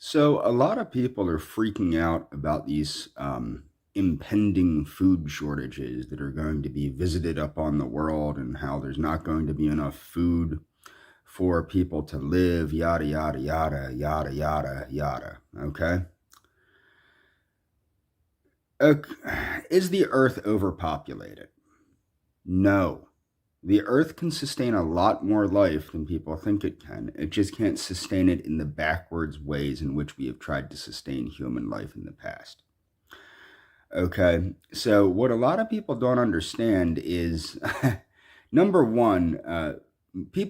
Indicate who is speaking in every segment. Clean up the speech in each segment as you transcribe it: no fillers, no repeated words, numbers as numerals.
Speaker 1: So, a lot of people are freaking out about these impending food shortages that are going to be visited upon the world and how there's not going to be enough food for people to live, yada, yada, yada, yada, yada, yada. Okay. Ok- Is the earth overpopulated? No. The earth can sustain a lot more life than people think it can. It just can't sustain it in the backwards ways in which we have tried to sustain human life in the past. Okay, so what a lot of people don't understand is number one,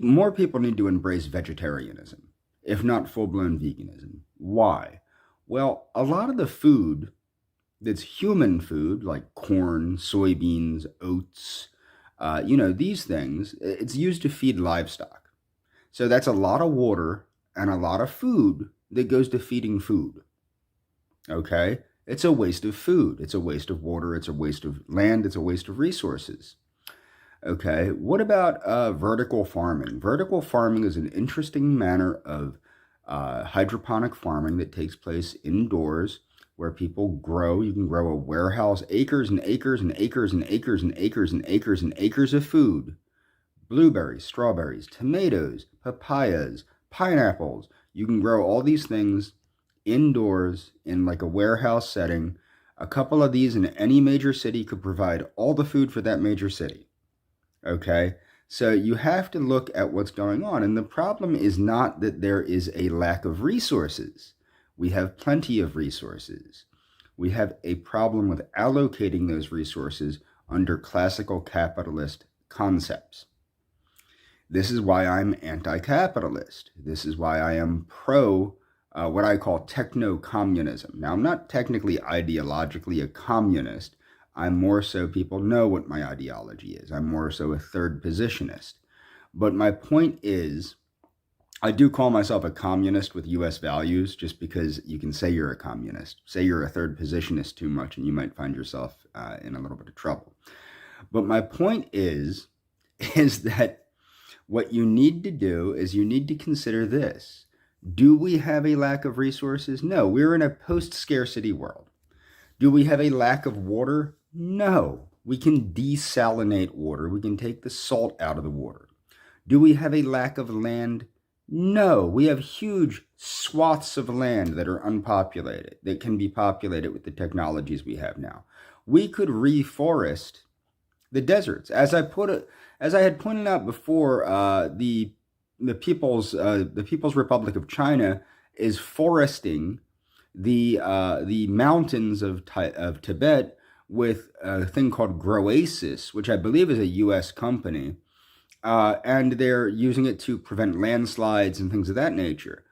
Speaker 1: more people need to embrace vegetarianism, if not full blown veganism. Why? Well, a lot of the food that's human food, like corn, soybeans, oats, these things, it's used to feed livestock. So that's a lot of water and a lot of food that goes to feeding food. Okay? It's a waste of food. It's a waste of water. It's a waste of land. It's a waste of resources. Okay? What about vertical farming? Vertical farming is an interesting manner of hydroponic farming that takes place indoors where people grow. You can grow a warehouse, acres and acres and acres and acres and acres and acres and acres of food. Blueberries, strawberries, tomatoes, papayas, pineapples. You can grow all these things indoors in like a warehouse setting. A couple of these in any major city could provide all the food for that major city. Okay? So you have to look at what's going on. And the problem is not that there is a lack of resources. We have plenty of resources. We have a problem with allocating those resources under classical capitalist concepts. This is why I'm anti-capitalist. This is why I am pro what I call techno-communism. Now, I'm not technically ideologically a communist. I'm more so, people know what my ideology is. I'm more so a third positionist. But my point is, I do call myself a communist with US values just because you can say you're a communist. Say you're a third positionist too much and you might find yourself in a little bit of trouble. But my point is that what you need to do is you need to consider this. Do we have a lack of resources? No, we're in a post-scarcity world. Do we have a lack of water? No. We can desalinate water. We can take the salt out of the water. Do we have a lack of land? No. We have huge swaths of land that are unpopulated, that can be populated with the technologies we have now. We could reforest the deserts. As I had pointed out before, the People's Republic of China is foresting the mountains of Tibet with a thing called Groasis, which I believe is a U.S. company, and they're using it to prevent landslides and things of that nature.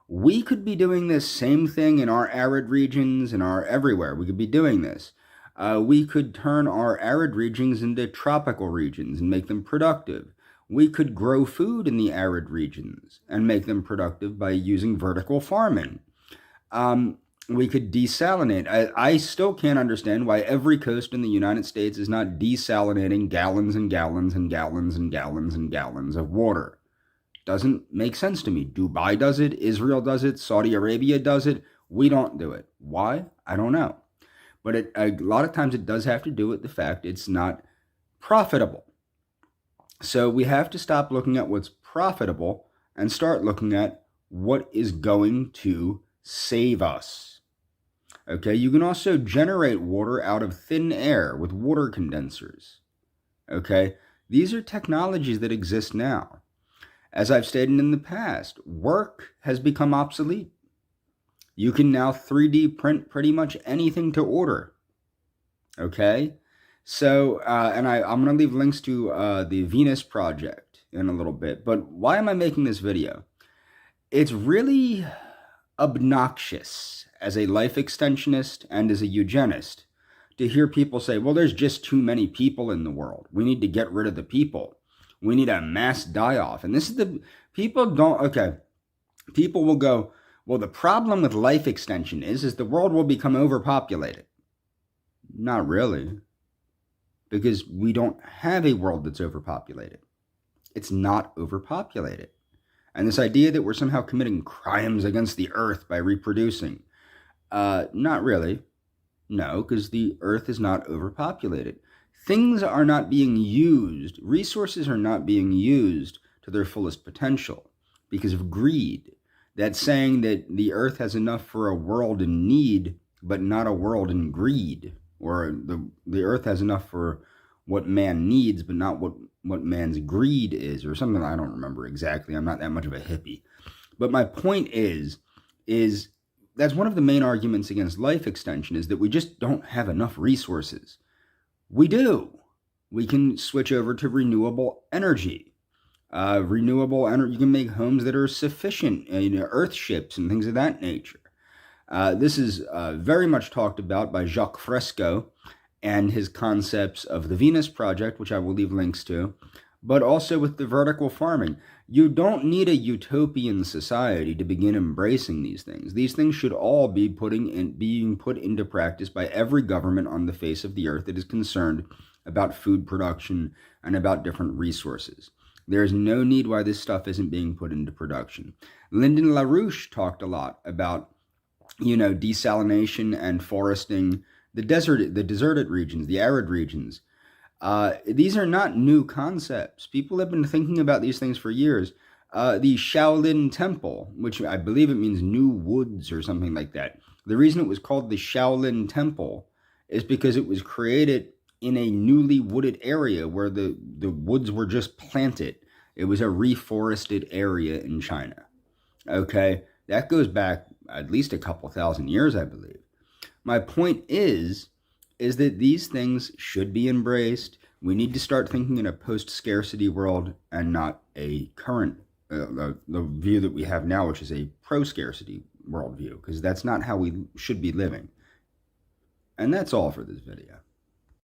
Speaker 1: We could be doing this same thing in our arid regions and our everywhere. We could be doing this. We could turn our arid regions into tropical regions and make them productive. We could grow food in the arid regions and make them productive by using vertical farming. We could desalinate. I still can't understand why every coast in the United States is not desalinating gallons and gallons and gallons and gallons and gallons of water. Doesn't make sense to me. Dubai does it, Israel does it, Saudi Arabia does it. We don't do it. Why? I don't know. But a lot of times it does have to do with the fact it's not profitable. So we have to stop looking at what's profitable and start looking at what is going to save us. Okay, you can also generate water out of thin air with water condensers. Okay, these are technologies that exist now. As I've stated in the past, work has become obsolete. You can now 3D print pretty much anything to order. Okay, so I'm going to leave links to the Venus project in a little bit. But why am I making this video? It's really obnoxious as a life extensionist and as a eugenist to hear people say, well, there's just too many people in the world. We need to get rid of the people. We need a mass die-off. And this is people will go, well, the problem with life extension is the world will become overpopulated. Not really, because we don't have a world that's overpopulated. It's not overpopulated. And this idea that we're somehow committing crimes against the earth by reproducing, not really. No, because the earth is not overpopulated. Things are not being used, resources are not being used to their fullest potential because of greed. That's saying that the earth has enough for a world in need, but not a world in greed. Or the earth has enough for what man needs, but not what man's greed is, or something I don't remember exactly. I'm not that much of a hippie. But my point is that's one of the main arguments against life extension is that we just don't have enough resources. We do. We can switch over to renewable energy. Renewable energy, you can make homes that are sufficient, earth ships and things of that nature. This is very much talked about by Jacques Fresco and his concepts of the Venus Project, which I will leave links to, but also with the vertical farming. You don't need a utopian society to begin embracing these things. These things should all be being put into practice by every government on the face of the earth that is concerned about food production and about different resources. There is no need why this stuff isn't being put into production. Lyndon LaRouche talked a lot about, desalination and foresting the deserted regions, the arid regions. These are not new concepts. People have been thinking about these things for years. The Shaolin Temple, which I believe it means new woods or something like that. The reason it was called the Shaolin Temple is because it was created in a newly wooded area where the woods were just planted. It was a reforested area in China. Okay, that goes back at least a couple thousand years, I believe. My point is that these things should be embraced. We need to start thinking in a post-scarcity world and not a current, the view that we have now, which is a pro-scarcity worldview, because that's not how we should be living. And that's all for this video.